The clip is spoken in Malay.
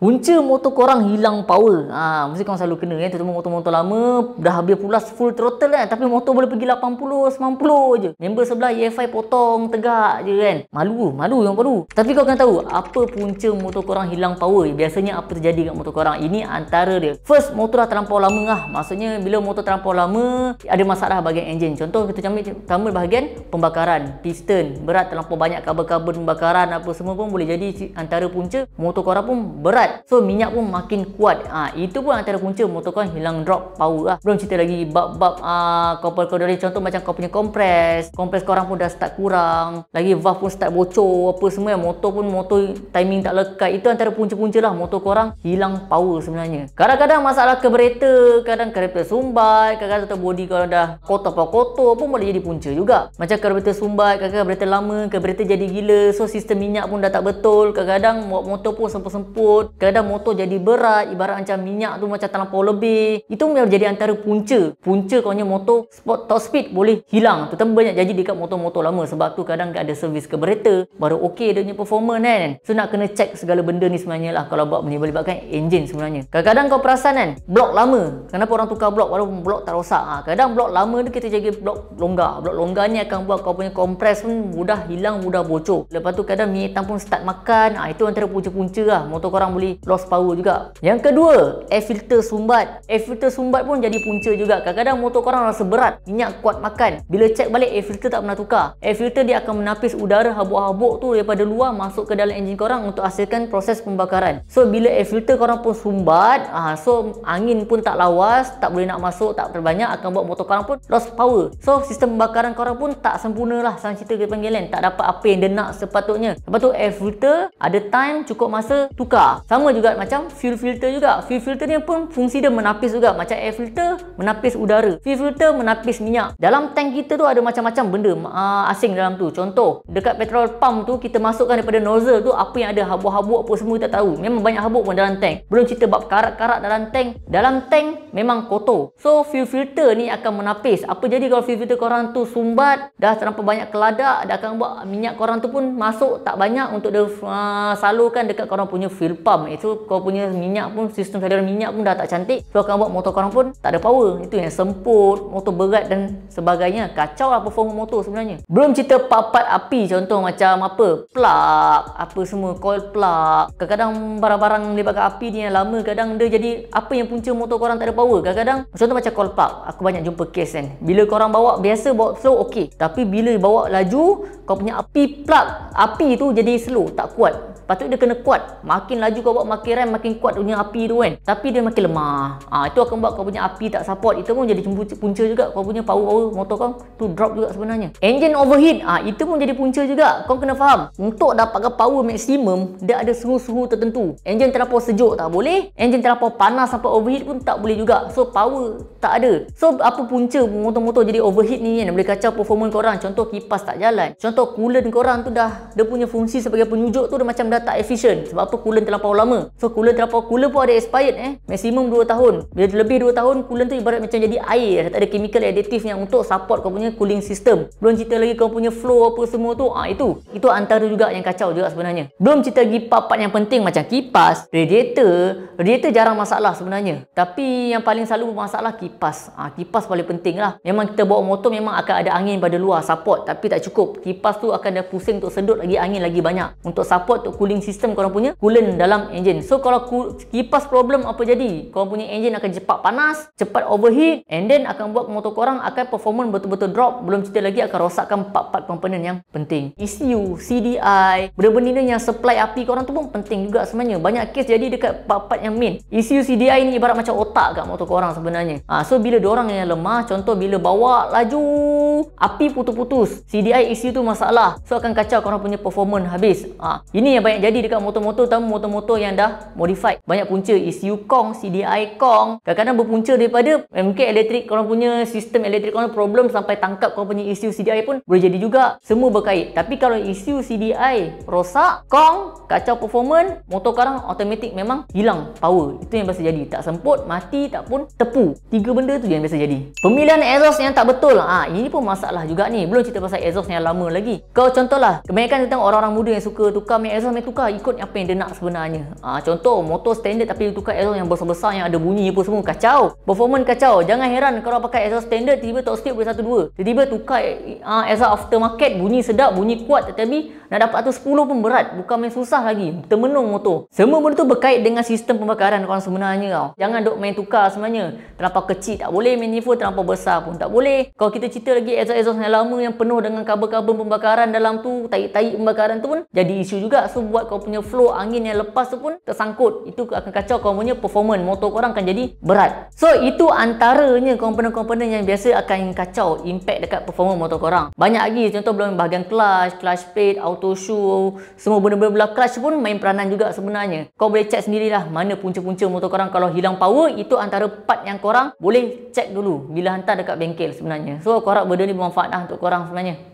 Punca motor korang hilang power. Mesti korang selalu kena kan. Terutama motor-motor lama dah habis pulas full throttle kan. Tapi motor boleh pergi 80, 90 je. Member sebelah EFI potong tegak je kan. Malu yang baru. Tapi kau kena tahu apa punca motor korang hilang power. Biasanya apa terjadi kat motor korang. Ini antara dia. First, motor dah terlampau lama lah. Maksudnya bila motor terlampau lama ada masalah bahagian enjin. Contoh kita ambil pertama bahagian pembakaran. Piston berat, terlampau banyak kabel-kabel pembakaran apa semua pun boleh jadi antara punca motor korang pun berat. So minyak pun makin kuat. Itu pun antara punca motor kau hilang drop power lah. Belum cerita lagi bab-bab kau dari contoh macam kau punya kompres korang pun dah start kurang. Lagi valve pun start bocor apa semua. Motor timing tak lekat. Itu antara punca-punca lah motor korang hilang power sebenarnya. Kadang-kadang masalah carburetor, kadang carburetor sumbat, kadang-kadang body kalau dah kotor pun boleh jadi punca juga. Macam carburetor sumbat, kadang-kadang carburetor lama, carburetor jadi gila. So sistem minyak pun dah tak betul. Kadang-kadang motor pun semput-semput. Kadang motor jadi berat, ibarat macam minyak tu macam terlampau lebih. Itu menjadi antara punca kau punya motor sport top speed boleh hilang. Terutama banyak jadi dekat motor-motor lama. Sebab tu kadang ada servis carburetor baru okey dia punya performance kan. So nak kena check segala benda ni sebenarnya lah kalau buat melibatkan enjin sebenarnya. Kadang-kadang kau perasan kan blok lama, kenapa orang tukar blok walaupun blok tak rosak. Kadang blok lama tu kita jaga blok longgar. Blok longgar ni akan buat kau punya kompres pun mudah hilang, mudah bocor. Lepas tu kadang minyak hitam pun start makan. Itu antara punca-punca lah motor korang boleh lost power juga. Yang kedua, air filter sumbat. Air filter sumbat pun jadi punca juga. Kadang-kadang motor korang rasa berat, minyak kuat makan. Bila cek balik air filter tak pernah tukar. Air filter dia akan menapis udara habuk-habuk tu daripada luar masuk ke dalam enjin korang untuk hasilkan proses pembakaran. So bila air filter korang pun sumbat, so angin pun tak lawas, tak boleh nak masuk, tak terbanyak, akan buat motor korang pun lost power. So sistem pembakaran korang pun tak sempurna lah. Sang cerita kita panggil kan, tak dapat apa yang dia nak sepatutnya. Lepas tu air filter ada time, cukup masa tukar. Sama juga macam fuel filter juga. Fuel filter ni pun fungsi dia menapis juga. Macam air filter menapis udara, fuel filter menapis minyak. Dalam tank kita tu ada macam-macam benda asing dalam tu. Contoh dekat petrol pump tu kita masukkan daripada nozzle tu apa yang ada habuk-habuk apa semua kita tahu. Memang banyak habuk pun dalam tank. Belum cerita bab karat-karat dalam tank. Dalam tank memang kotor. So fuel filter ni akan menapis. Apa jadi kalau fuel filter korang tu sumbat, dah terlampau banyak keladak, dah akan buat minyak korang tu pun masuk tak banyak untuk dia salurkan dekat korang punya fuel pump. Itu kau punya minyak pun, sistem saluran minyak pun dah tak cantik. So akan buat motor korang pun tak ada power. Itu yang semput, motor berat dan sebagainya. Kacau lah performa motor sebenarnya. Belum cerita part-part api, contoh macam apa, plug, apa semua, coil plug. Kadang-kadang barang-barang melibatkan api ni yang lama, kadang dia jadi apa yang punca motor korang tak ada power. Kadang-kadang contoh macam coil plug, aku banyak jumpa case kan. Bila korang bawa biasa, bawa slow okey. Tapi bila bawa laju, kau punya api plug, api tu jadi slow, tak kuat. Patut dia kena kuat. Makin laju kau bawa, makin rem, makin kuat punya api tu kan. Tapi dia makin lemah. Itu akan buat kau punya api tak support. Itu pun jadi punca juga. Kau punya power motor kau tu drop juga sebenarnya. Engine overheat, itu pun jadi punca juga. Kau kena faham. Untuk dapatkan power maksimum, dia ada suhu-suhu tertentu. Engine terlampau sejuk tak boleh. Engine terlampau panas sampai overheat pun tak boleh juga. So power tak ada. So apa punca motor-motor jadi overheat ni kan? Boleh kacau performance korang. Contoh kipas tak jalan. Contoh coolant korang tu dah, dia punya fungsi sebagai penyujuk tu dia macam dah tak efisien. Sebab apa? Coolant terlampau lama. So coolant pun ada expired maksimum 2 tahun. Bila lebih 2 tahun, coolant tu ibarat macam jadi air. Tak ada chemical additive yang untuk support kau punya cooling system. Belum cerita lagi kau punya flow apa semua tu. Itu antara juga yang kacau juga sebenarnya. Belum cerita lagi part-part yang penting macam kipas, radiator jarang masalah sebenarnya. Tapi yang paling selalu bermasalah kipas. Kipas paling penting lah. Memang kita bawa motor memang akan ada angin pada luar support, tapi tak cukup. Kipas tu akan dah pusing untuk sedut lagi angin lagi banyak untuk support untuk cooling system korang punya coolant dalam enjin. So kalau kipas problem apa jadi? Korang punya enjin akan cepat panas, cepat overheat, and then akan buat motor korang akan performance betul-betul drop. Belum cerita lagi akan rosakkan part-part komponen yang penting. ECU, CDI, benda-benda yang supply api korang tu pun penting juga sebenarnya. Banyak case jadi dekat part-part yang main. ECU, CDI ni ibarat macam otak kat motor korang sebenarnya. So bila diorang yang lemah, contoh bila bawa laju, api putus-putus, CDI, ECU tu masalah. So akan kacau korang punya performance habis. Ini yang banyak jadi dekat motor-motor, terutama motor-motor yang dah modified. Banyak punca, ECU kong, CDI kong. Kadang-kadang berpunca daripada mungkin elektrik korang punya, sistem elektrik korang problem sampai tangkap korang punya ECU, CDI pun boleh jadi juga. Semua berkait. Tapi kalau ECU, CDI rosak, kong, kacau performance, motor korang automatik memang hilang power. Itu yang biasa jadi. Tak semput, mati, tak pun tepu. 3 benda tu yang biasa jadi. Pemilihan exhaust yang tak betul. Ini pun masalah juga ni. Belum cerita pasal exhaust yang lama lagi. Kau contohlah, kebanyakan tentang orang-orang muda yang suka tukar exhaust main tukar ikut apa yang dia nak sebenarnya. Contoh motor standard tapi dia tukar exhaust yang besar-besar yang ada bunyi apa semua, kacau. Performance kacau. Jangan heran kalau pakai exhaust standard tiba-tiba top speed boleh 1-2. Tiba-tiba tukar exhaust aftermarket, bunyi sedap, bunyi kuat, tetapi nak dapat atas 10 pun berat. Bukan main susah lagi. Termenung motor. Semua benda tu berkait dengan sistem pembakaran korang sebenarnya tau. Jangan duk main tukar sebenarnya. Terlampau kecil tak boleh, manifold terlampau besar pun tak boleh. Kalau kita cerita lagi exhaust yang lama yang penuh dengan kabel-kabel pembakaran dalam tu, tarik-tarik pembakaran tu pun jadi isu juga. So buat kau punya flow angin yang lepas tu pun tersangkut. Itu akan kacau kau punya performance. Motor korang akan jadi berat. So itu antaranya komponen-komponen yang biasa akan kacau impact dekat performance motor korang. Banyak lagi, contoh belum bahagian clutch plate, auto shoe, semua benda-benda belah clutch pun main peranan juga sebenarnya. Kau boleh check sendirilah mana punca-punca motor korang kalau hilang power. Itu antara part yang korang boleh check dulu bila hantar dekat bengkel sebenarnya. So aku harap benda ni bermanfaat lah untuk korang sebenarnya.